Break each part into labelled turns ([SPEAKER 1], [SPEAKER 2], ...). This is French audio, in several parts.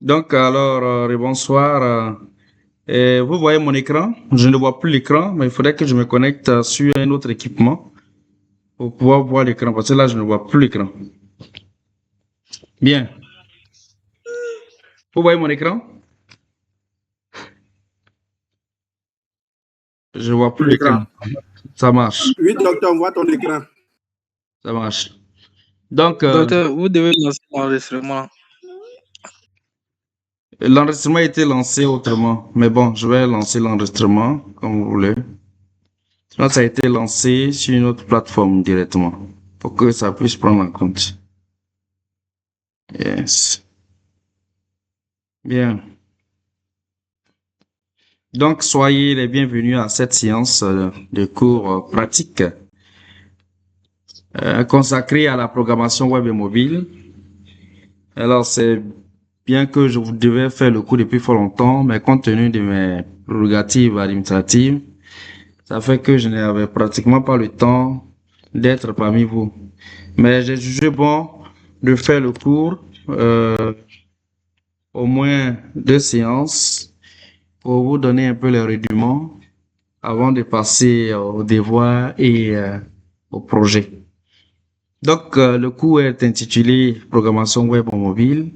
[SPEAKER 1] Donc, alors, bonsoir. Vous voyez mon écran? Je ne vois plus l'écran, mais il faudrait que je me connecte sur un autre équipement pour pouvoir voir l'écran, parce que là, je ne vois plus l'écran. Bien. Vous voyez mon écran? Je ne vois plus l'écran.
[SPEAKER 2] L'écran.
[SPEAKER 1] Ça marche.
[SPEAKER 2] Oui, docteur, on voit ton écran.
[SPEAKER 1] Ça marche. Donc,
[SPEAKER 3] Docteur, vous devez lancer l'enregistrement.
[SPEAKER 1] l'enregistrement a été lancé autrement. Mais bon, je vais lancer l'enregistrement comme vous voulez. Sinon, ça a été lancé sur une autre plateforme directement pour que ça puisse prendre en compte. Yes. Bien. Donc, soyez les bienvenus à cette séance de cours pratiques consacrée à la programmation web et mobile. Alors, c'est bien que je vous devais faire le cours depuis fort longtemps, mais compte tenu de mes prérogatives administratives, ça fait que je n'avais pratiquement pas le temps d'être parmi vous. Mais j'ai jugé bon de faire le cours, au moins 2 séances, pour vous donner un peu les rudiments avant de passer au devoir et au projet. Donc, le cours est intitulé Programmation web en mobile.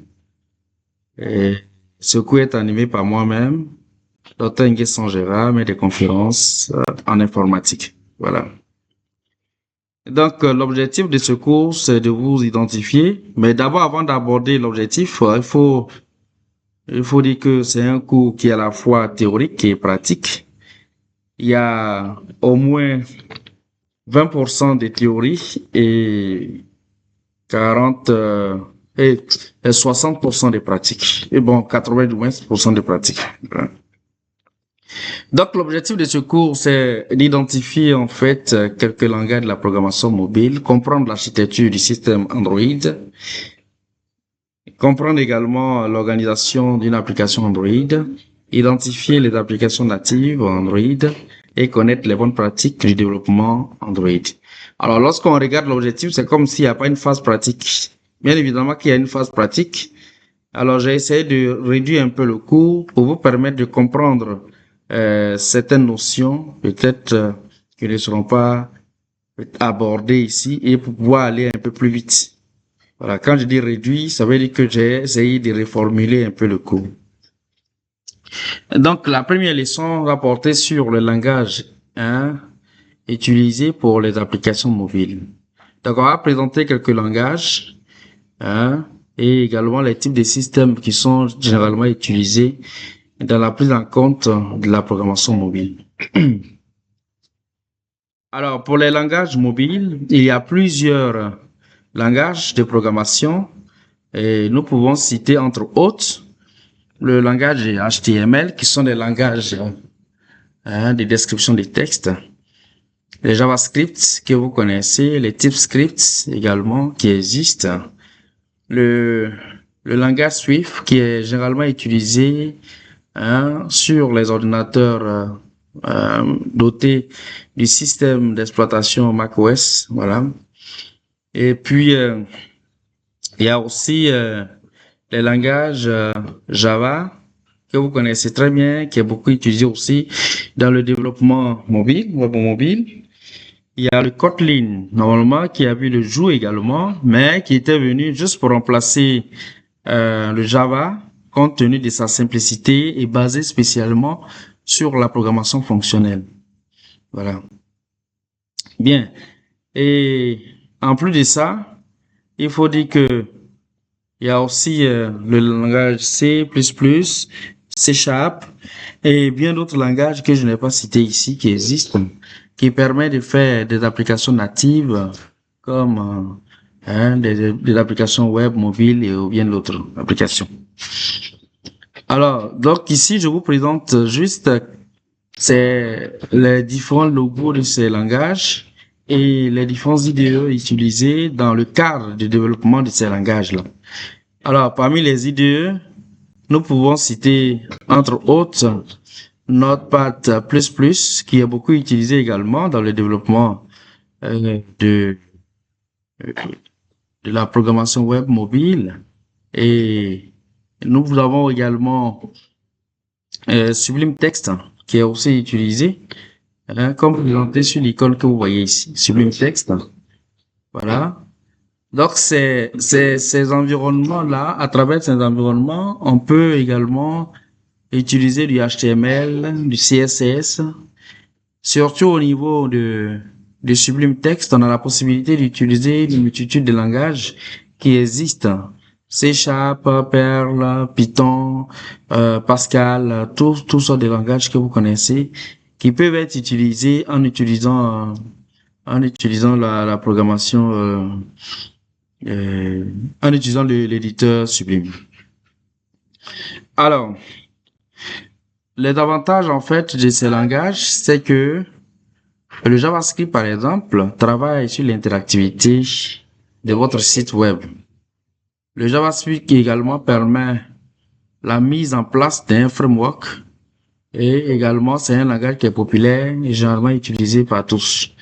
[SPEAKER 1] Et ce cours est animé par moi-même, Dr. Nguesson Gérard, mais des conférences en informatique. Voilà. Donc, l'objectif de ce cours, c'est de vous identifier. Mais d'abord, avant d'aborder l'objectif, il faut dire que c'est un cours qui est à la fois théorique et pratique. Il y a au moins 20% de théorie et 40 et 60% de pratique. Et bon, 80% de pratique. Donc, l'objectif de ce cours, c'est d'identifier en fait quelques langages de la programmation mobile, comprendre l'architecture du système Android, comprendre également l'organisation d'une application Android, identifier les applications natives Android et connaître les bonnes pratiques du développement Android. Alors, lorsqu'on regarde l'objectif, c'est comme s'il n'y a pas une phase pratique. Bien évidemment qu'il y a une phase pratique. Alors, j'ai essayé de réduire un peu le cours pour vous permettre de comprendre certaines notions, peut-être qui ne seront pas abordées ici, et pour pouvoir aller un peu plus vite. Voilà, quand je dis réduit, ça veut dire que j'ai essayé de reformuler un peu le cours. Donc, la première leçon va porter sur le langage utilisé pour les applications mobiles. Donc, on va présenter quelques langages et également les types de systèmes qui sont généralement utilisés dans la prise en compte de la programmation mobile. Alors, pour les langages mobiles, il y a plusieurs langages de programmation et nous pouvons citer entre autres le langage HTML qui sont des langages de description des textes, les JavaScript que vous connaissez, les TypeScript également qui existent, le langage Swift qui est généralement utilisé sur les ordinateurs dotés du système d'exploitation macOS, voilà. Et puis il y a aussi les langages Java que vous connaissez très bien, qui est beaucoup utilisé aussi dans le développement mobile, web mobile. Il y a le Kotlin, normalement, qui a vu le jour également, mais qui était venu juste pour remplacer le Java, compte tenu de sa simplicité et basé spécialement sur la programmation fonctionnelle. Voilà. Bien. Et en plus de ça, il faut dire que il y a aussi le langage C++, C Sharp et bien d'autres langages que je n'ai pas cités ici qui existent, qui permettent de faire des applications natives comme des applications web, mobiles et ou bien d'autres applications. Alors, donc ici, je vous présente juste les différents logos de ces langages et les différents IDE utilisés dans le cadre du développement de ces langages-là. Alors, parmi les IDE, nous pouvons citer, entre autres, Notepad++, qui est beaucoup utilisé également dans le développement de la programmation web mobile, et Nous avons également Sublime Text qui est aussi utilisé, comme présenté sur l'icône que vous voyez ici. Sublime Text, voilà. Donc, ces environnements-là, à travers ces environnements, on peut également utiliser du HTML, du CSS. Surtout au niveau de Sublime Text, on a la possibilité d'utiliser une multitude de langages qui existent. C Sharp, Perl, Python, Pascal, tous sont des langages que vous connaissez, qui peuvent être utilisés en utilisant la programmation, en utilisant l'éditeur Sublime. Alors, les avantages en fait de ces langages, c'est que le JavaScript, par exemple, travaille sur l'interactivité de votre site web. Le JavaScript également permet la mise en place d'un framework et également c'est un langage qui est populaire et généralement utilisé par tous.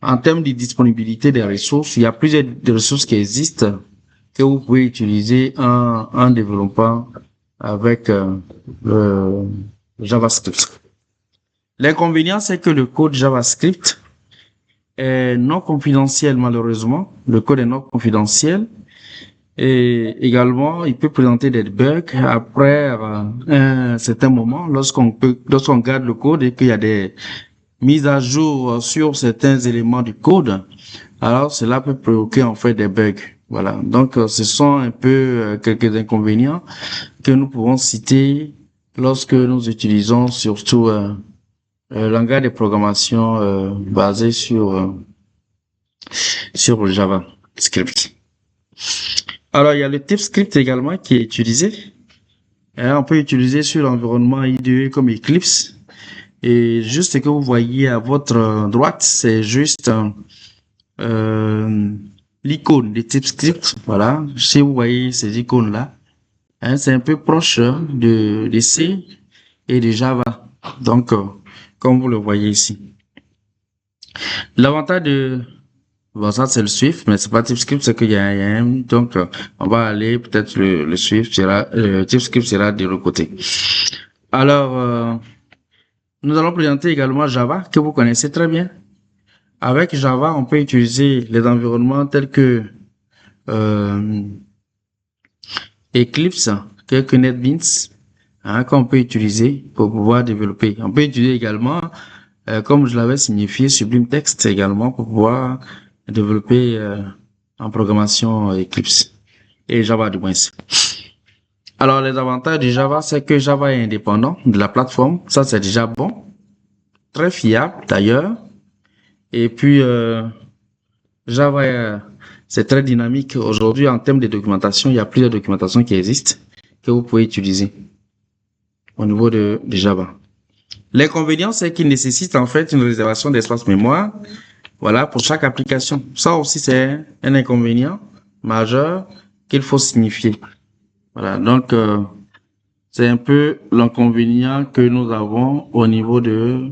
[SPEAKER 1] En termes de disponibilité des ressources, il y a plusieurs ressources qui existent que vous pouvez utiliser en développant avec le JavaScript. L'inconvénient, c'est que le code JavaScript est non confidentiel, malheureusement. Le code est non confidentiel. Et également, il peut présenter des bugs après un certain moment, lorsqu'on garde le code et qu'il y a des mises à jour sur certains éléments du code. Alors, cela peut provoquer en fait des bugs. Voilà. Donc, ce sont un peu quelques inconvénients que nous pouvons citer lorsque nous utilisons surtout langage de programmation basé sur le JavaScript. Alors, il y a le TypeScript également qui est utilisé. On peut utiliser sur l'environnement IDE comme Eclipse. Et juste ce que vous voyez à votre droite, c'est juste l'icône de TypeScript. Voilà, si vous voyez ces icônes-là, c'est un peu proche de C et de Java. Donc, comme vous le voyez ici. L'avantage bon, ça, c'est le Swift, mais c'est pas TypeScript, c'est qu'il y a un, donc, on va aller, peut-être le Swift sera, TypeScript sera de l'autre côté. Alors, nous allons présenter également Java, que vous connaissez très bien. Avec Java, on peut utiliser les environnements tels que, Eclipse, quelques NetBeans, qu'on peut utiliser pour pouvoir développer. On peut utiliser également, comme je l'avais signifié, Sublime Text également pour pouvoir développer en programmation Eclipse et Java du moins. Alors les avantages du Java, c'est que Java est indépendant de la plateforme, ça c'est déjà bon, très fiable d'ailleurs. Et puis Java c'est très dynamique. Aujourd'hui en termes de documentation, il y a plusieurs documentations qui existent que vous pouvez utiliser au niveau de Java. L'inconvénient, c'est qu'il nécessite en fait une réservation d'espace mémoire. Voilà, pour chaque application. Ça aussi, c'est un inconvénient majeur qu'il faut signifier. Voilà, donc c'est un peu l'inconvénient que nous avons au niveau de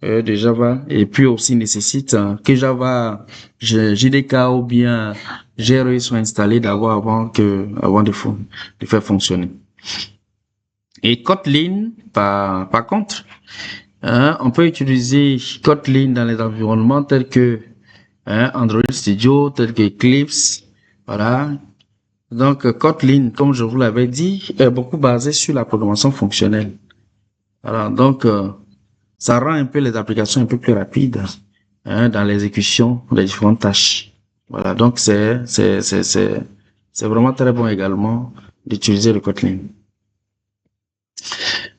[SPEAKER 1] Java. Et puis aussi nécessite que Java, JDK ou bien GRE soit installé d'abord avant de faire fonctionner. Et Kotlin, par contre, on peut utiliser Kotlin dans les environnements tels que Android Studio, tels que Eclipse, voilà. Donc Kotlin, comme je vous l'avais dit, est beaucoup basé sur la programmation fonctionnelle. Voilà, donc ça rend un peu les applications un peu plus rapides dans l'exécution des différentes tâches. Voilà, donc c'est vraiment très bon également d'utiliser le Kotlin.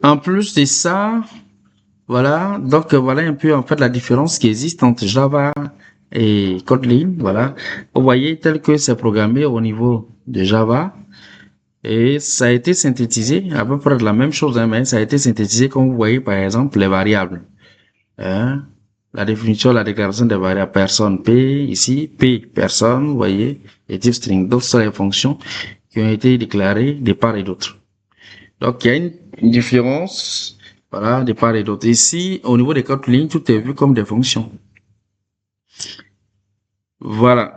[SPEAKER 1] En plus de ça, voilà, donc voilà un peu en fait la différence qui existe entre Java et Kotlin, voilà. Vous voyez tel que c'est programmé au niveau de Java et ça a été synthétisé à peu près de la même chose, mais ça a été synthétisé comme vous voyez par exemple les variables. La définition, la déclaration des variables personne P ici, P personne, vous voyez, et type string. D'autres sont les fonctions qui ont été déclarées de part et d'autre. Donc il y a une différence. Voilà, de part et d'autre. Ici, au niveau des Kotlin, tout est vu comme des fonctions. Voilà.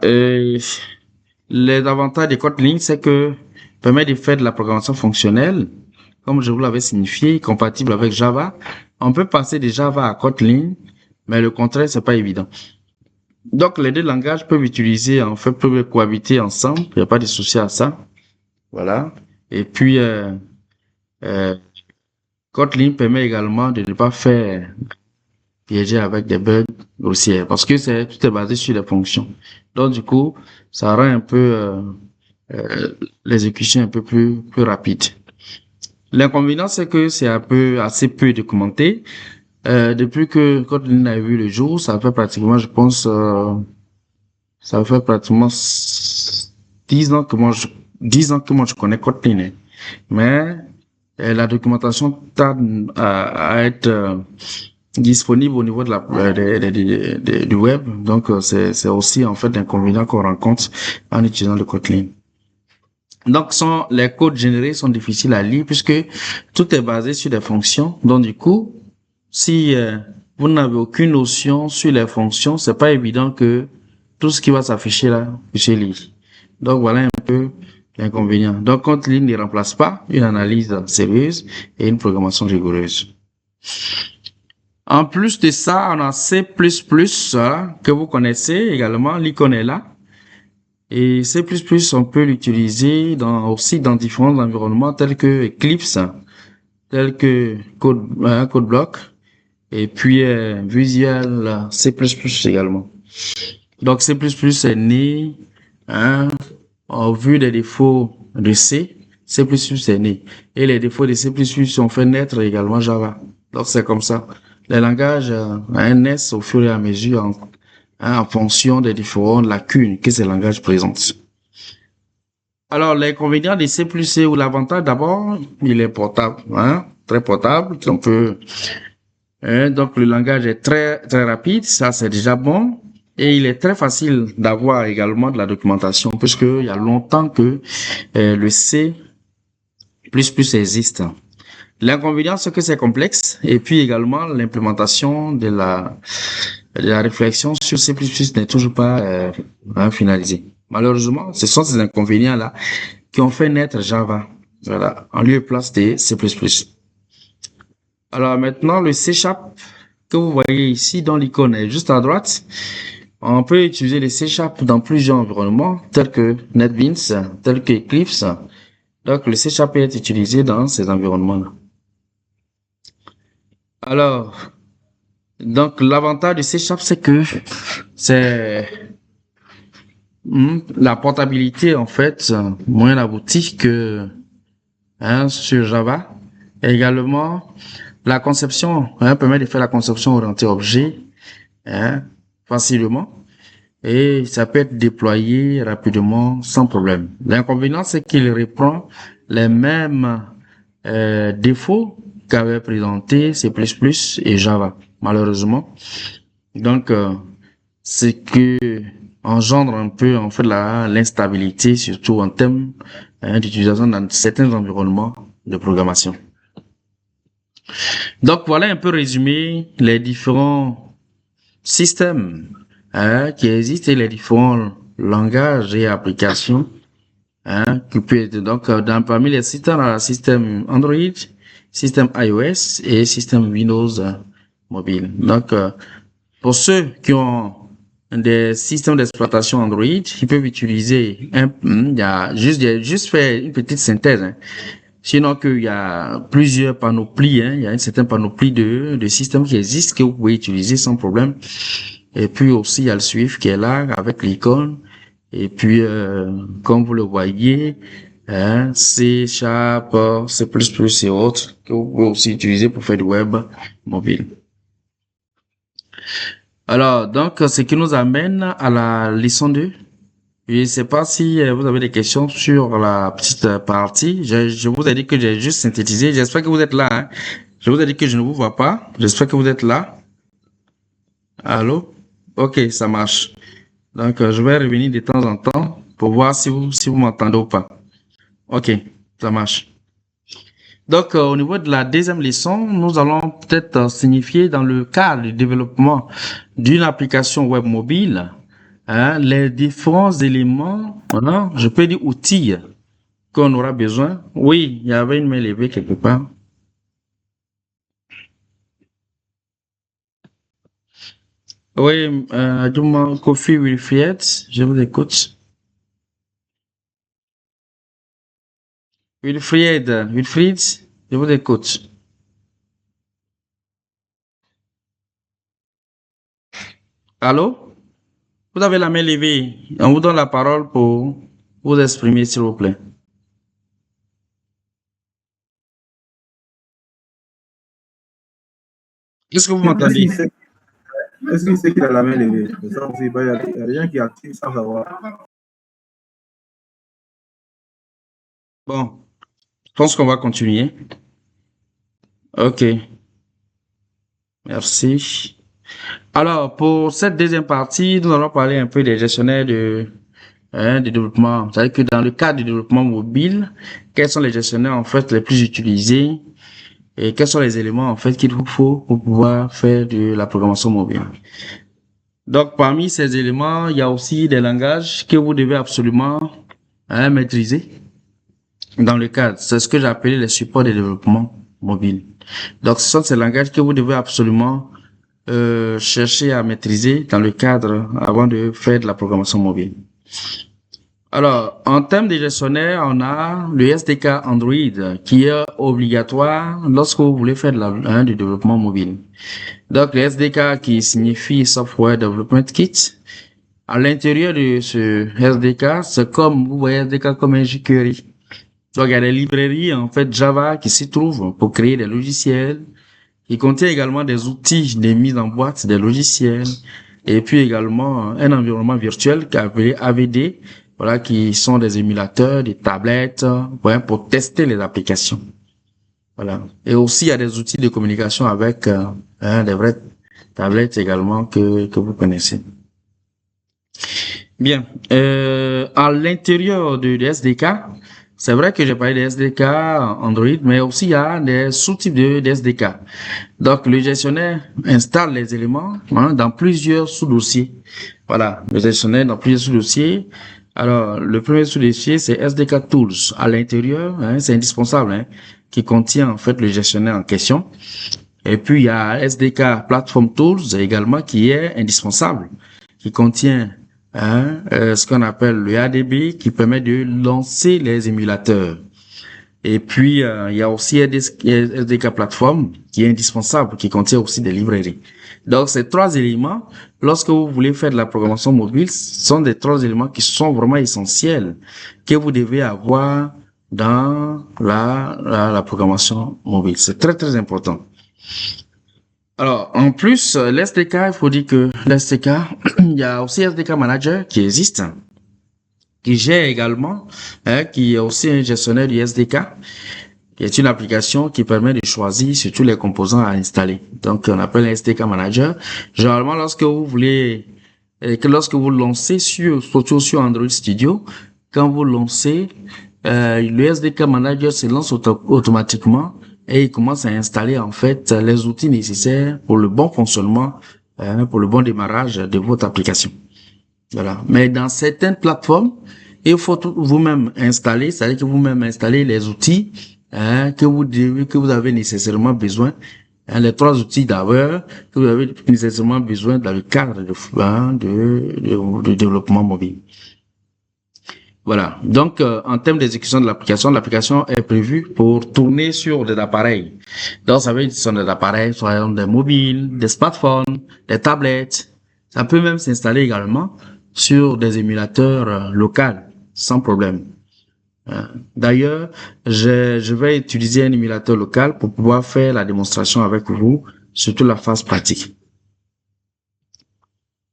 [SPEAKER 1] Les avantages des Kotlin, c'est que permet de faire de la programmation fonctionnelle, comme je vous l'avais signifié, compatible avec Java. On peut passer de Java à Kotlin, mais le contraire, c'est pas évident. Donc, les deux langages peuvent peuvent cohabiter ensemble. Il n'y a pas de souci à ça. Voilà. Et puis, euh, Kotlin permet également de ne pas faire piéger avec des bugs grossiers parce que tout est basé sur des fonctions. Donc, du coup, ça rend un peu l'exécution un peu plus rapide. L'inconvénient, c'est que c'est assez peu documenté. Depuis que Kotlin a vu le jour, ça fait pratiquement, je pense, ça fait pratiquement 10 ans que moi je connais Kotlin, hein. Mais la documentation tarde à être disponible au niveau de du web. Donc, c'est aussi en fait l'inconvénient qu'on rencontre en utilisant le Kotlin. Donc, les codes générés sont difficiles à lire puisque tout est basé sur des fonctions. Donc, du coup, si vous n'avez aucune notion sur les fonctions, c'est pas évident que tout ce qui va s'afficher là, puissiez lire. Donc, voilà un peu l'inconvénient. Donc, Kotlin ne remplace pas une analyse sérieuse et une programmation rigoureuse. En plus de ça, on a C++, que vous connaissez également, l'icône est là. Et C++, on peut l'utiliser aussi dans différents environnements tels que Eclipse, tels que CodeBlock, et puis Visual C++ également. Donc C++ est né, au vu des défauts de C++ est né. Et les défauts de C++ ont fait naître également Java. Donc c'est comme ça. Les langages naissent au fur et à mesure en fonction des différentes lacunes que ces langages présentent. Alors, l'inconvénient de C++ ou l'avantage d'abord, il est portable, très portable. Donc le langage est très très rapide, ça c'est déjà bon. Et il est très facile d'avoir également de la documentation, puisque il y a longtemps que le C++ existe. L'inconvénient, c'est que c'est complexe, et puis également l'implémentation de la réflexion sur C++ n'est toujours pas finalisée. Malheureusement, ce sont ces inconvénients-là qui ont fait naître Java, voilà, en lieu et place de C++. Alors maintenant, le C# que vous voyez ici dans l'icône est juste à droite. On peut utiliser le C# dans plusieurs environnements, tels que NetBeans, tels que Eclipse. Donc, le C# peut être utilisé dans ces environnements-là. Alors, donc l'avantage du C#, c'est que c'est la portabilité en fait moins aboutie que sur Java. Et également, la conception permet de faire la conception orientée objet facilement et ça peut être déployé rapidement sans problème. L'inconvénient, c'est qu'il reprend les mêmes défauts qu'avait présenté C++ et Java, malheureusement. Donc, ce que engendre un peu en fait l'instabilité, surtout en termes d'utilisation dans certains environnements de programmation. Donc, voilà un peu résumé les différents systèmes qui existent et les différents langages et applications qui peut être donc parmi les systèmes, on a le système Android, système iOS et système Windows mobile. Donc pour ceux qui ont des systèmes d'exploitation Android, ils peuvent utiliser il y a juste faire une petite synthèse. Sinon qu'il y a plusieurs panoplies, il y a une certaine panoplie de systèmes qui existent que vous pouvez utiliser sans problème. Et puis aussi il y a le Swift qui est là avec l'icône. Et puis, comme vous le voyez, C#, C++ et autres, que vous pouvez aussi utiliser pour faire du web mobile. Alors, donc, ce qui nous amène à la leçon 2. Je ne sais pas si vous avez des questions sur la petite partie. Je vous ai dit que j'ai juste synthétisé. J'espère que vous êtes là. Je vous ai dit que je ne vous vois pas. J'espère que vous êtes là. Allô? Ok, ça marche. Donc, je vais revenir de temps en temps pour voir si vous m'entendez ou pas. Ok, ça marche. Donc, au niveau de la deuxième leçon, nous allons peut-être signifier dans le cadre du développement d'une application web mobile, les différents éléments, je peux dire outils, qu'on aura besoin. Oui, il y avait une main levée quelque part. Oui, Adjuma Kofi Wilfried, je vous écoute. Wilfried, je vous écoute. Allô? Vous avez la main levée. On vous donne la parole pour vous exprimer, s'il vous plaît. Est-ce que vous
[SPEAKER 2] Est-ce
[SPEAKER 1] m'entendez?
[SPEAKER 2] qu'il sait, est-ce qu'il sait qu'il a la main levée? C'est ça aussi, il y a des gens qui activent sans savoir.
[SPEAKER 1] Bon, je pense qu'on va continuer. Ok, merci. Alors, pour cette deuxième partie, nous allons parler un peu des gestionnaires de développement. C'est-à-dire que dans le cadre du développement mobile, quels sont les gestionnaires en fait les plus utilisés et quels sont les éléments en fait qu'il vous faut pour pouvoir faire de la programmation mobile. Donc, parmi ces éléments, il y a aussi des langages que vous devez absolument maîtriser dans le cadre. C'est ce que j'ai appelé les supports de développement mobile. Donc, ce sont ces langages que vous devez absolument chercher à maîtriser dans le cadre avant de faire de la programmation mobile. Alors, en termes de gestionnaire, on a le SDK Android qui est obligatoire lorsque vous voulez faire du développement mobile. Donc, le SDK qui signifie Software Development Kit. À l'intérieur de ce SDK, c'est comme, vous voyez SDK comme un jQuery. Donc, il y a des librairies, en fait, Java qui s'y trouvent pour créer des logiciels. Il contient également des outils de mise en boîte des logiciels. Et puis également un environnement virtuel qui est appelé AVD, voilà, qui sont des émulateurs, des tablettes, ouais, pour tester les applications. Voilà. Et aussi, il y a des outils de communication avec des vraies tablettes également que vous connaissez. Bien. À l'intérieur du SDK, c'est vrai que j'ai parlé des SDK Android, mais aussi il y a des sous-types de SDK. Donc, le gestionnaire installe les éléments dans plusieurs sous-dossiers. Voilà, le gestionnaire dans plusieurs sous-dossiers. Alors, le premier sous-dossier, c'est SDK Tools. À l'intérieur, c'est indispensable, qui contient en fait le gestionnaire en question. Et puis, il y a SDK Platform Tools également qui est indispensable, qui contient ce qu'on appelle le ADB qui permet de lancer les émulateurs. Et puis, il y a aussi SDK Platform qui est indispensable, qui contient aussi des librairies. Donc, ces trois éléments, lorsque vous voulez faire de la programmation mobile, ce sont des trois éléments qui sont vraiment essentiels, que vous devez avoir dans la programmation mobile. C'est très, très important. Alors, en plus, l'SDK, il faut dire que l'SDK, il y a aussi SDK Manager qui existe, qui gère également, qui est aussi un gestionnaire du SDK, qui est une application qui permet de choisir sur tous les composants à installer. Donc, on appelle un SDK Manager. Généralement, lorsque vous lancez surtout sur Android Studio, quand vous lancez, le SDK Manager se lance automatiquement et il commence à installer en fait les outils nécessaires pour le bon fonctionnement, pour le bon démarrage de votre application. Voilà. Mais dans certaines plateformes, il faut vous-même installer, c'est-à-dire que vous-même installez les outils que vous avez nécessairement besoin. Les trois outils d'abord que vous avez nécessairement besoin dans le cadre de développement mobile. Voilà. Donc, en termes d'exécution de l'application est prévue pour tourner sur des appareils. Donc, ça veut dire que ce sont des appareils, soit des mobiles, des smartphones, des tablettes. Ça peut même s'installer également sur des émulateurs locaux, sans problème. D'ailleurs, je vais utiliser un émulateur local pour pouvoir faire la démonstration avec vous, surtout la phase pratique.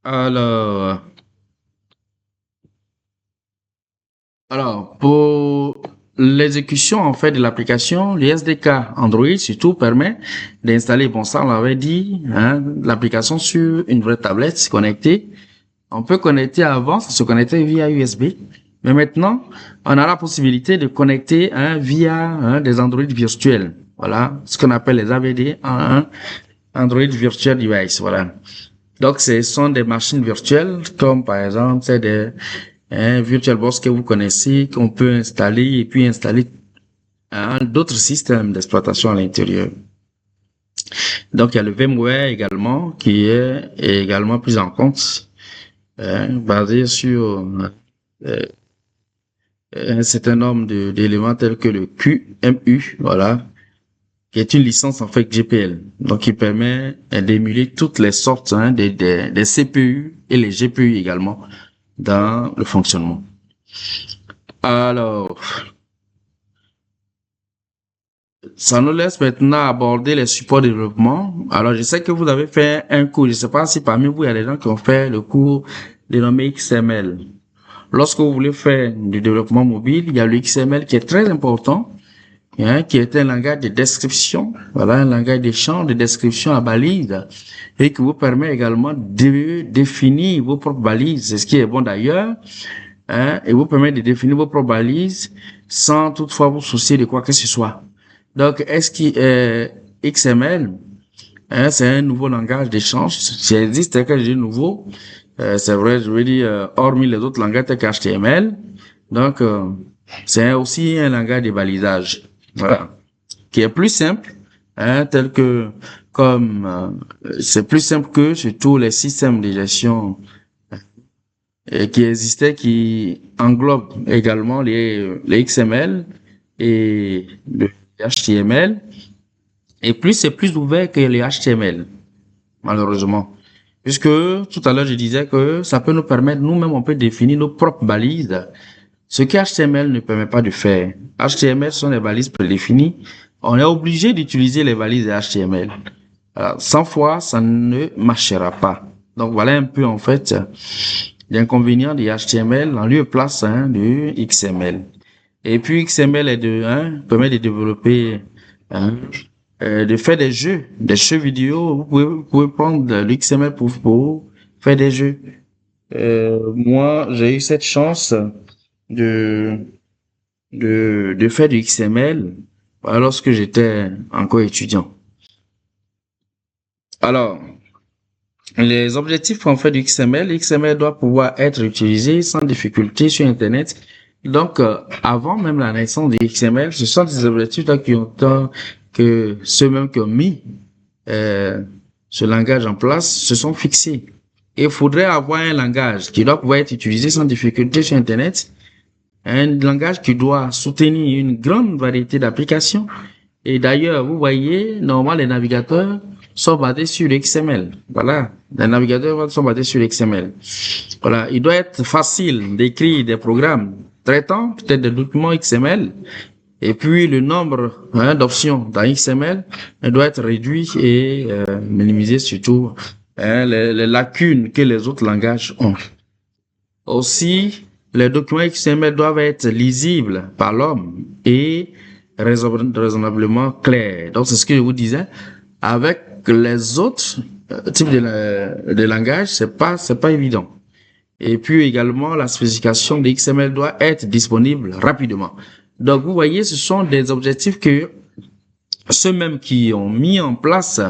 [SPEAKER 1] Alors, pour l'exécution en fait de l'application, le SDK Android surtout permet d'installer, bon ça on l'avait dit, l'application sur une vraie tablette connectée. On peut connecter avant, ça se connectait via USB, mais maintenant on a la possibilité de connecter via des Android virtuels. Voilà, ce qu'on appelle les AVD, Android Virtual Device. Voilà. Donc ce sont des machines virtuelles, comme par exemple c'est des VirtualBox que vous connaissez, qu'on peut installer et puis installer d'autres systèmes d'exploitation à l'intérieur. Donc, il y a le VMware également, qui est également pris en compte, basé sur un certain nombre d'éléments tels que le QMU, voilà, qui est une licence en fait GPL, donc qui permet d'émuler toutes les sortes des CPU et les GPU également dans le fonctionnement. Alors, ça nous laisse maintenant aborder les supports de développement. Alors, je sais que vous avez fait un cours, je ne sais pas si parmi vous, il y a des gens qui ont fait le cours dénommé XML. Lorsque vous voulez faire du développement mobile, il y a le XML qui est très important, qui est un langage de description, voilà, un langage d'échange, de description à balises, et qui vous permet également de définir vos propres balises, c'est ce qui est bon d'ailleurs, et vous permet de définir vos propres balises sans toutefois vous soucier de quoi que ce soit. Donc, XML, c'est un nouveau langage d'échange, ça existe, quand je dis nouveau, c'est vrai, je veux dire, hormis les autres langages tels qu'HTML, donc, c'est aussi un langage de balisage, voilà, qui est plus simple, tel que, c'est plus simple que sur tous les systèmes de gestion qui existaient, qui englobent également les XML et le HTML, et plus c'est plus ouvert que les HTML, malheureusement. Puisque tout à l'heure je disais que ça peut nous permettre, nous-mêmes on peut définir nos propres balises, ce que HTML ne permet pas de faire. HTML sont des balises prédéfinies, on est obligé d'utiliser les balises de HTML. Alors, 100 fois ça ne marchera pas. Donc voilà un peu en fait l'inconvénient du HTML en lieu et place du XML. Et puis XML permet de développer de faire des jeux vidéo. Vous pouvez prendre l'XML pour faire des jeux. Moi, j'ai eu cette chance de faire du XML lorsque j'étais encore étudiant. Alors, les objectifs en fait du XML, l'XML doit pouvoir être utilisé sans difficulté sur Internet. Donc, avant même la naissance du XML, ce sont des objectifs là que ceux-mêmes qui ont mis ce langage en place se sont fixés. Il faudrait avoir un langage qui doit pouvoir être utilisé sans difficulté sur Internet, un langage qui doit soutenir une grande variété d'applications. Et d'ailleurs, vous voyez, normalement, les navigateurs sont basés sur l'XML. Voilà, les navigateurs sont basés sur l'XML. Voilà, il doit être facile d'écrire des programmes traitant peut-être des documents XML. Et puis, le nombre d'options dans XML doit être réduit et minimisé, surtout les lacunes que les autres langages ont. Aussi, les documents XML doivent être lisibles par l'homme et raisonnablement clairs. Donc, c'est ce que je vous disais. Avec les autres types de langages, c'est pas évident. Et puis également, la spécification de XML doit être disponible rapidement. Donc, vous voyez, ce sont des objectifs que ceux-mêmes qui ont mis en place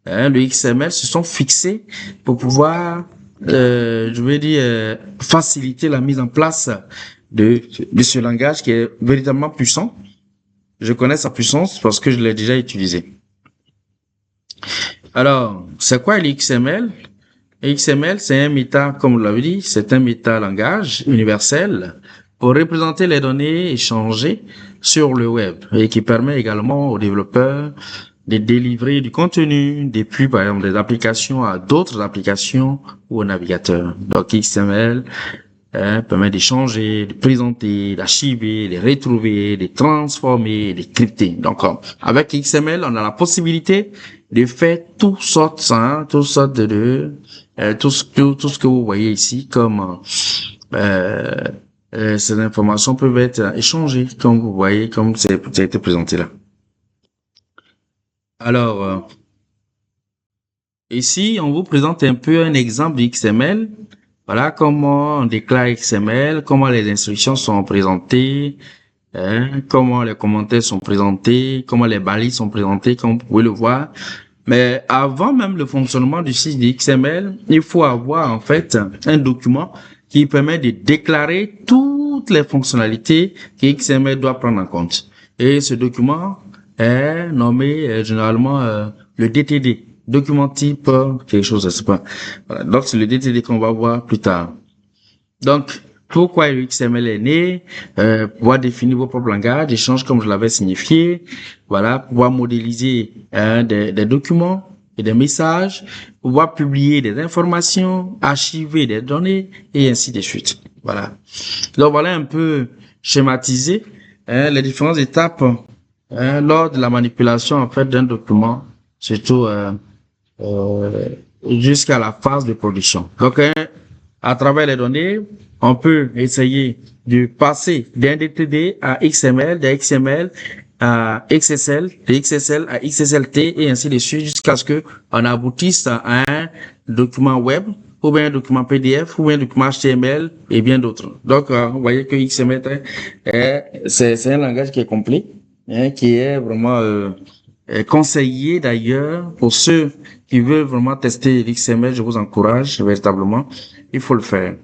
[SPEAKER 1] le XML se sont fixés pour pouvoir, faciliter la mise en place de ce langage qui est véritablement puissant. Je connais sa puissance parce que je l'ai déjà utilisé. Alors, c'est quoi l'XML? XML, c'est un comme vous l'avez dit, c'est un métalangage universel pour représenter les données échangées sur le web et qui permet également aux développeurs de délivrer du contenu depuis, par exemple, des applications à d'autres applications ou aux navigateurs. Donc, XML permet d'échanger, de présenter, d'archiver, de retrouver, de transformer, de crypter. Donc, avec XML, on a la possibilité de faire toutes sortes de tout ce que vous voyez ici comme ces informations peuvent être échangées comme vous voyez, comme ça a été présenté là. Alors, ici, on vous présente un peu un exemple de XML. Voilà comment on déclare XML, comment les instructions sont présentées, comment les commentaires sont présentés, comment les balises sont présentées, comme vous pouvez le voir. Mais avant même le fonctionnement du site de XML, il faut avoir en fait un document qui permet de déclarer toutes les fonctionnalités que XML doit prendre en compte. Et ce document est nommé généralement le DTD, document type quelque chose, je sais pas. Voilà. Donc c'est le DTD qu'on va voir plus tard. Donc pourquoi le XML est né, pouvoir définir vos propres langages d'échange comme je l'avais signifié, voilà, pouvoir modéliser des documents et des messages, pouvoir publier des informations, archiver des données et ainsi de suite. Voilà. Donc voilà un peu schématisé les différentes étapes lors de la manipulation en fait d'un document, surtout jusqu'à la phase de production. Donc à travers les données, on peut essayer de passer d'un DTD à XML, de XML à XSL, de XSL à XSLT et ainsi de suite jusqu'à ce que on aboutisse à un document web ou bien un document PDF ou bien un document HTML et bien d'autres. Donc, vous voyez que XML c'est un langage qui est complet, qui est vraiment conseillé d'ailleurs pour ceux qui veulent vraiment tester l'XML. Je vous encourage véritablement, il faut le faire.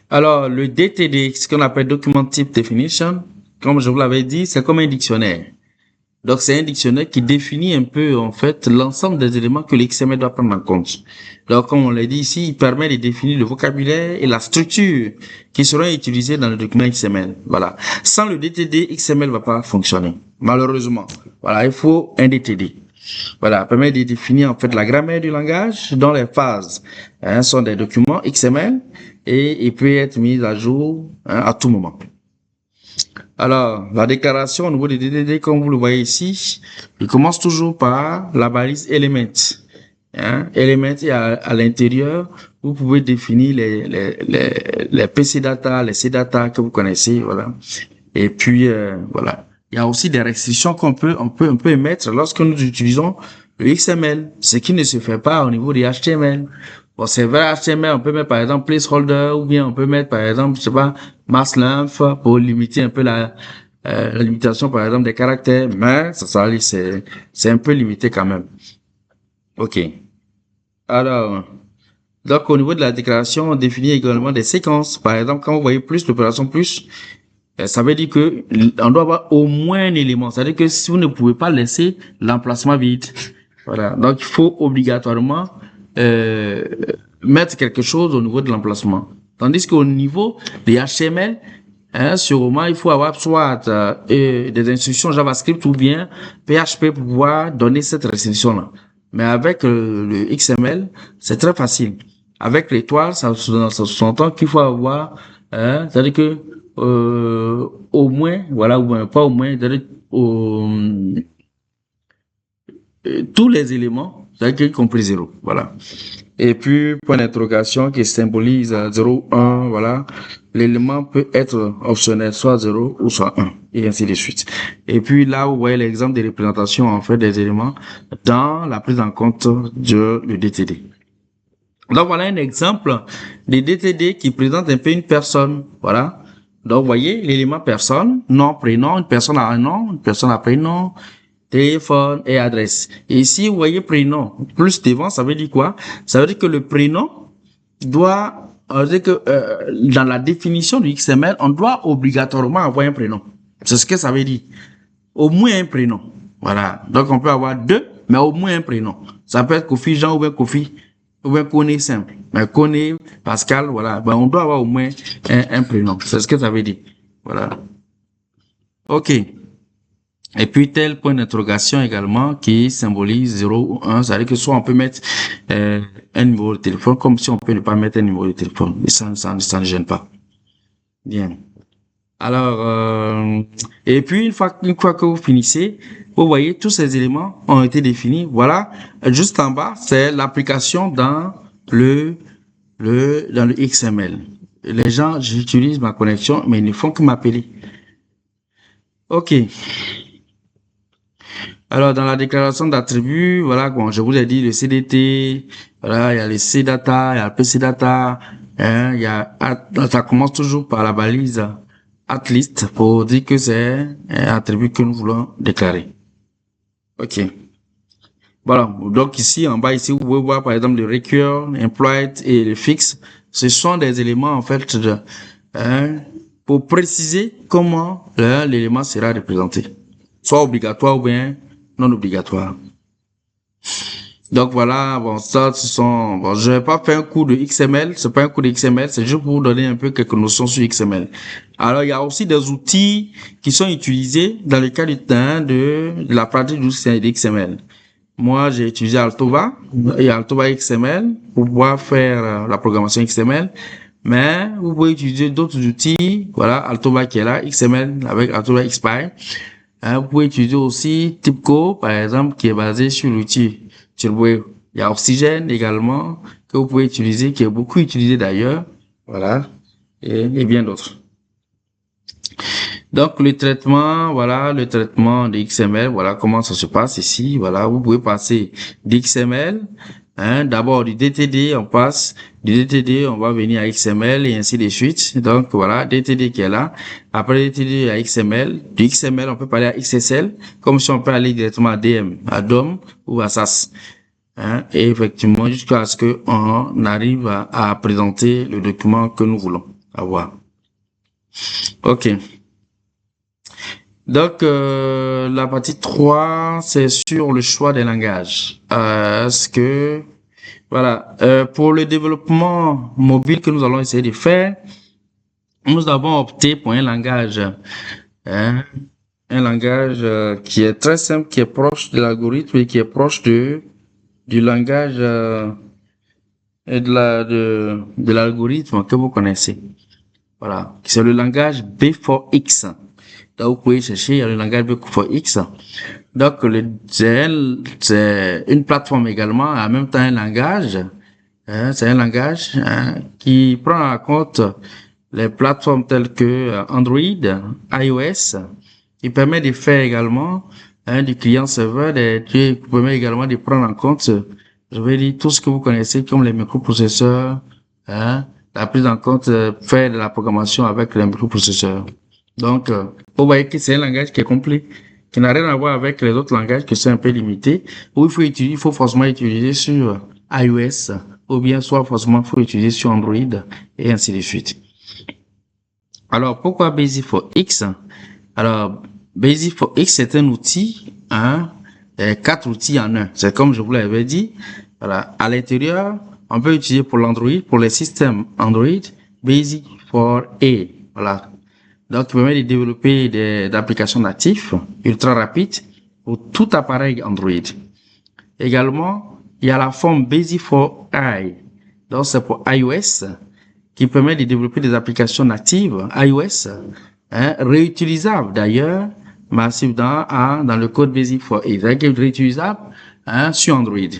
[SPEAKER 1] Alors, le DTD, ce qu'on appelle Document Type Definition, comme je vous l'avais dit, c'est comme un dictionnaire. Donc, c'est un dictionnaire qui définit un peu, en fait, l'ensemble des éléments que l'XML doit prendre en compte. Donc, comme on l'a dit ici, il permet de définir le vocabulaire et la structure qui seront utilisés dans le document XML. Voilà. Sans le DTD, XML va pas fonctionner. Malheureusement. Voilà. Il faut un DTD. Voilà. Permet de définir, en fait, la grammaire du langage dont les phases, sont des documents XML et il peut être mis à jour, à tout moment. Alors, la déclaration au niveau des DTD, comme vous le voyez ici, il commence toujours par la balise element. Element, et à l'intérieur, vous pouvez définir les PC data, les C data que vous connaissez, voilà. Et puis, voilà. Il y a aussi des restrictions qu'on peut émettre lorsque nous utilisons le XML, ce qui ne se fait pas au niveau des HTML. Bon, c'est vrai, HTML, on peut mettre par exemple placeholder ou bien on peut mettre par exemple, je sais pas, mass length pour limiter un peu la limitation par exemple des caractères, mais c'est un peu limité quand même. Ok. Alors, donc au niveau de la déclaration, on définit également des séquences. Par exemple, quand vous voyez plus, l'opération plus, ça veut dire que on doit avoir au moins un élément. C'est-à-dire que si vous ne pouvez pas laisser l'emplacement vide. Voilà. Donc, il faut obligatoirement mettre quelque chose au niveau de l'emplacement. Tandis qu'au niveau des HTML, sûrement, il faut avoir soit des instructions JavaScript ou bien PHP pour pouvoir donner cette restriction-là. Mais avec le XML, c'est très facile. Avec l'étoile, ça s'entend qu'il faut avoir, c'est-à-dire que au moins, voilà, ou bien pas au moins, c'est-à-dire tous les éléments, c'est-à-dire y compris 0, voilà. Et puis, point d'interrogation qui symbolise 0, 1, voilà. L'élément peut être optionnel, soit 0 ou soit 1, et ainsi de suite. Et puis là, vous voyez l'exemple des représentations, en fait, des éléments dans la prise en compte du DTD. Donc, voilà un exemple des DTD qui présente un peu une personne, voilà. Donc, vous voyez, l'élément personne, nom, prénom, une personne a un nom, une personne a un prénom, téléphone et adresse. Et ici, vous voyez prénom, plus devant, ça veut dire quoi? Ça veut dire que le prénom doit, dire que dans la définition du XML, on doit obligatoirement avoir un prénom. C'est ce que ça veut dire. Au moins un prénom. Voilà. Donc, on peut avoir deux, mais au moins un prénom. Ça peut être Kofi Jean ou bien Kofi, ou bien Koné simple. Mais Koné, Pascal, voilà. Ben, on doit avoir au moins un prénom. C'est ce que ça veut dire. Voilà. OK. Et puis, tel point d'interrogation également qui symbolise 0 ou 1. C'est-à-dire que soit on peut mettre un numéro de téléphone, comme si on peut ne pas mettre un numéro de téléphone. Et ça ne gêne pas. Bien. Alors, et puis, une fois que vous finissez, vous voyez, tous ces éléments ont été définis. Voilà. Juste en bas, c'est l'application dans le XML. Les gens, j'utilise ma connexion, mais ils ne font que m'appeler. OK. Alors, dans la déclaration d'attributs, voilà, bon, je vous ai dit le CDT, voilà, il y a les CData, il y a le PCData, ça commence toujours par la balise atList pour dire que c'est un attribut que nous voulons déclarer. OK. Voilà. Donc, ici, en bas, ici, vous pouvez voir, par exemple, le recur, employed et le fix. ce sont des éléments, en fait, pour préciser comment l'élément sera représenté. Soit obligatoire ou bien non obligatoire. Donc voilà, bon, ça, bon, je vais pas faire un cours de XML, c'est pas un cours de XML, c'est juste pour vous donner un peu quelques notions sur XML. Alors, il y a aussi des outils qui sont utilisés dans le cadre de la pratique du XML. Moi, j'ai utilisé Altova et Altova XML pour pouvoir faire la programmation XML. Mais vous pouvez utiliser d'autres outils, voilà, Altova qui est là, XML avec Altova XPy. Vous pouvez utiliser aussi TIBCO, par exemple, qui est basé sur l'outil Turbo. Il y a Oxygène également, que vous pouvez utiliser, qui est beaucoup utilisé d'ailleurs. Voilà. Et bien d'autres. Donc, le traitement de XML, voilà comment ça se passe ici. Voilà, vous pouvez passer d'XML, d'abord du DTD, on passe du DTD, on va venir à XML et ainsi de suite. Donc, voilà, DTD qui est là. Après DTD à XML, du XML, on peut parler à XSL, comme si on peut aller directement à DM, à DOM ou à SAS. Et effectivement, jusqu'à ce qu'on arrive à présenter le document que nous voulons avoir. OK. Donc, la partie 3, c'est sur le choix des langages. Pour le développement mobile que nous allons essayer de faire, nous avons opté pour un langage qui est très simple, qui est proche de l'algorithme et qui est proche du langage et de l'algorithme que vous connaissez. Voilà, c'est le langage B4X. Donc, vous pouvez chercher le langage B4X. Donc, c'est une plateforme également, en même temps un langage. C'est un langage qui prend en compte les plateformes telles que Android, iOS. Il permet de faire également du client-serveur, qui permet également de prendre en compte, je vais dire, tout ce que vous connaissez comme les microprocesseurs, la prise en compte, faire de la programmation avec les microprocesseurs. Donc, vous voyez que c'est un langage qui est complet, qui n'a rien à voir avec les autres langages qui sont un peu limités, où il faut forcément utiliser sur iOS, ou bien soit forcément faut utiliser sur Android, et ainsi de suite. Alors, pourquoi Basic4X? Alors, Basic4X, c'est un outil, 4 outils en un. C'est comme je vous l'avais dit. Voilà. À l'intérieur, on peut utiliser pour l'Android, pour les systèmes Android, Basic4A. Voilà. Donc, il permet de développer des applications natives ultra rapides pour tout appareil Android. Également, il y a la forme Basic4i. Donc, c'est pour iOS, qui permet de développer des applications natives iOS, réutilisables d'ailleurs, massives dans le code Basic4i. C'est-à-dire réutilisable sur Android.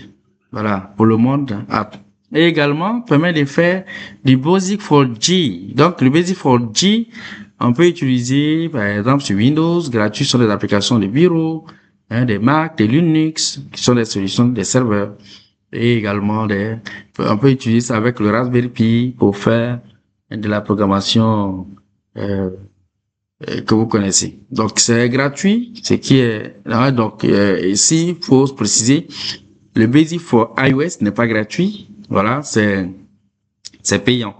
[SPEAKER 1] Voilà, pour le monde app. Et également, permet de faire du Basic4G. Donc, le Basic4G, on peut utiliser, par exemple, sur Windows, gratuit sur des applications de bureau, des Mac, des Linux, qui sont des solutions des serveurs. Et également, on peut utiliser ça avec le Raspberry Pi pour faire de la programmation que vous connaissez. Donc, c'est gratuit, ce qui est là. Donc, ici, il faut se préciser, le Basic4iOS n'est pas gratuit. Voilà, c'est payant.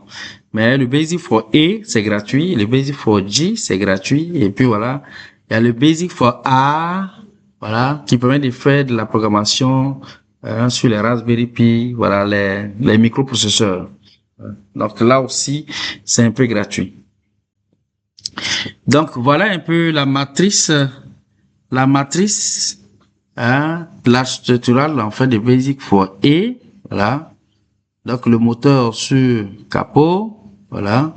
[SPEAKER 1] Mais le Basic4A, c'est gratuit. Le Basic4G, c'est gratuit. Et puis voilà, il y a le Basic4A, voilà, qui permet de faire de la programmation sur les Raspberry Pi, voilà, les microprocesseurs. Donc là aussi, c'est un peu gratuit. Donc voilà un peu la matrice structurale en fait de Basic4A, voilà. Donc le moteur sur capot, voilà.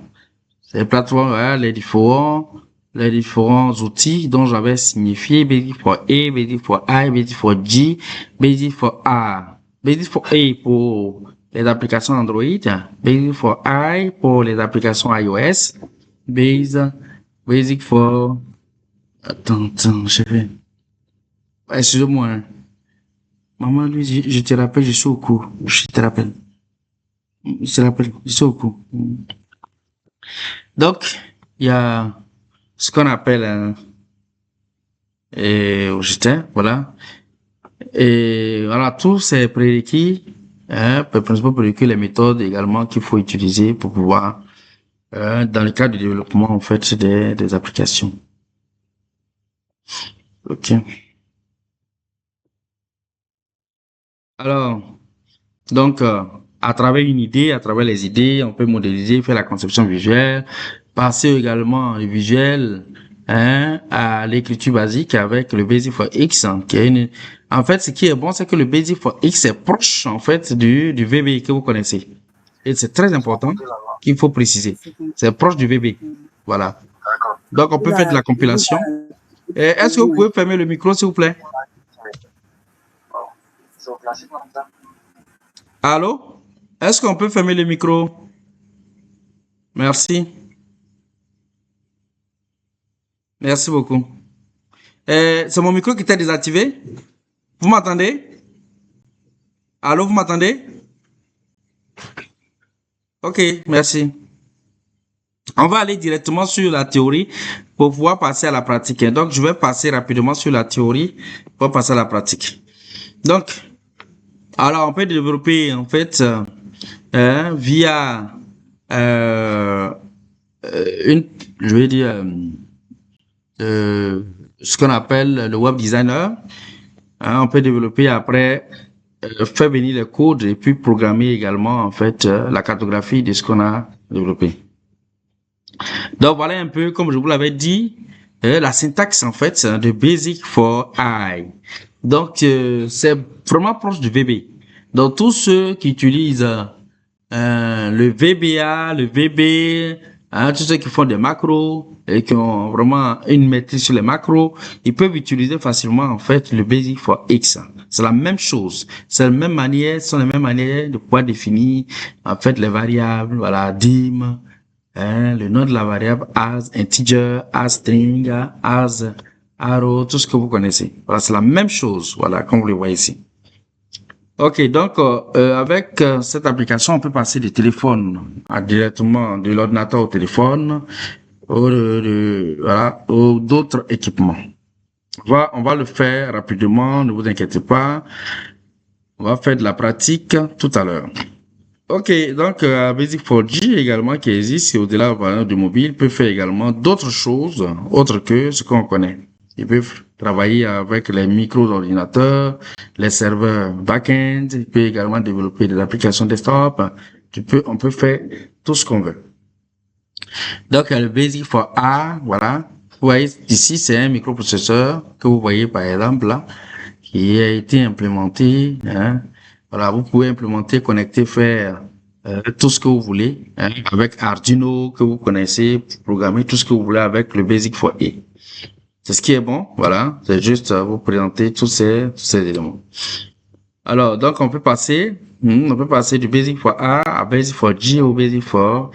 [SPEAKER 1] C'est les plateformes, voilà, les différents outils dont j'avais signifié Basic4A, Basic4i, Basic4G, Basic4A. Basic4A pour les applications Android, Basic4i pour les applications iOS, Basic4... Attends, je vais... Excusez-moi. Maman, lui, je te rappelle, je suis au cours. Je te rappelle, je suis au cours. Donc, il y a ce qu'on appelle voilà. Et voilà, tous ces prérequis principalement pour écrire les méthodes également qu'il faut utiliser pour pouvoir, dans le cadre du développement, en fait, des applications. OK. Alors, donc, à travers une idée, à travers les idées, on peut modéliser, faire la conception visuelle, passer également le visuel, à l'écriture basique avec le Basic for X, qui est en fait, ce qui est bon, c'est que le Basic for X est proche, en fait, du VB que vous connaissez. Et c'est très important qu'il faut préciser. C'est proche du VB. Voilà. Donc, on peut faire de la compilation. Est-ce que vous pouvez fermer le micro, s'il vous plaît? Allô? Est-ce qu'on peut fermer le micro? Merci. Merci beaucoup. C'est mon micro qui était désactivé. Vous m'entendez? Allô, vous m'entendez? Ok, merci. On va aller directement sur la théorie pour pouvoir passer à la pratique. Donc, je vais passer rapidement sur la théorie pour passer à la pratique. Donc, alors, on peut développer, en fait, via je vais dire, ce qu'on appelle le web designer. On peut développer après, faire venir les codes et puis programmer également, en fait, la cartographie de ce qu'on a développé. Donc, voilà un peu, comme je vous l'avais dit, la syntaxe, en fait, de Basic for I. Donc, c'est vraiment proche du VB. Donc, tous ceux qui utilisent le VBA, le VB, tous ceux qui font des macros et qui ont vraiment une maîtrise sur les macros, ils peuvent utiliser facilement, en fait, le Basic for X. C'est la même chose. C'est la même manière, ce sont les mêmes manières de pouvoir définir, en fait, les variables, voilà, dim, le nom de la variable as integer, as string, as arrow, tout ce que vous connaissez. Voilà, c'est la même chose, voilà, comme vous le voyez ici. Ok, donc avec cette application, on peut passer du téléphone directement de l'ordinateur au téléphone voilà, ou d'autres équipements. On va le faire rapidement, ne vous inquiétez pas. On va faire de la pratique tout à l'heure. Ok, donc Basic 4G également qui existe, et au-delà du mobile, peut faire également d'autres choses autres que ce qu'on connaît. Ils peuvent travailler avec les micros d'ordinateur, les serveurs back-end, ils peuvent également développer des applications desktop. On peut faire tout ce qu'on veut. Donc, il y a le Basic for A, voilà. Vous voyez, ici, c'est un microprocesseur que vous voyez par exemple là, qui a été implémenté, Voilà, vous pouvez implémenter, connecter, faire tout ce que vous voulez, avec Arduino que vous connaissez, programmer tout ce que vous voulez avec le Basic for A. C'est ce qui est bon, voilà. C'est juste vous présenter tous ces éléments. Alors, donc on peut passer du Basic for A à Basic for G ou Basic for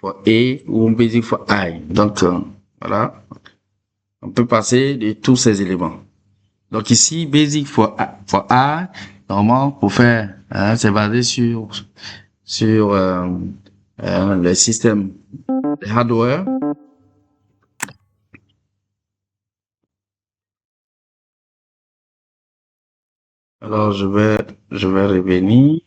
[SPEAKER 1] A ou Basic for I. Donc voilà, on peut passer de tous ces éléments. Donc ici, Basic for A, normalement pour faire, c'est basé sur le système de hardware. Alors je vais revenir.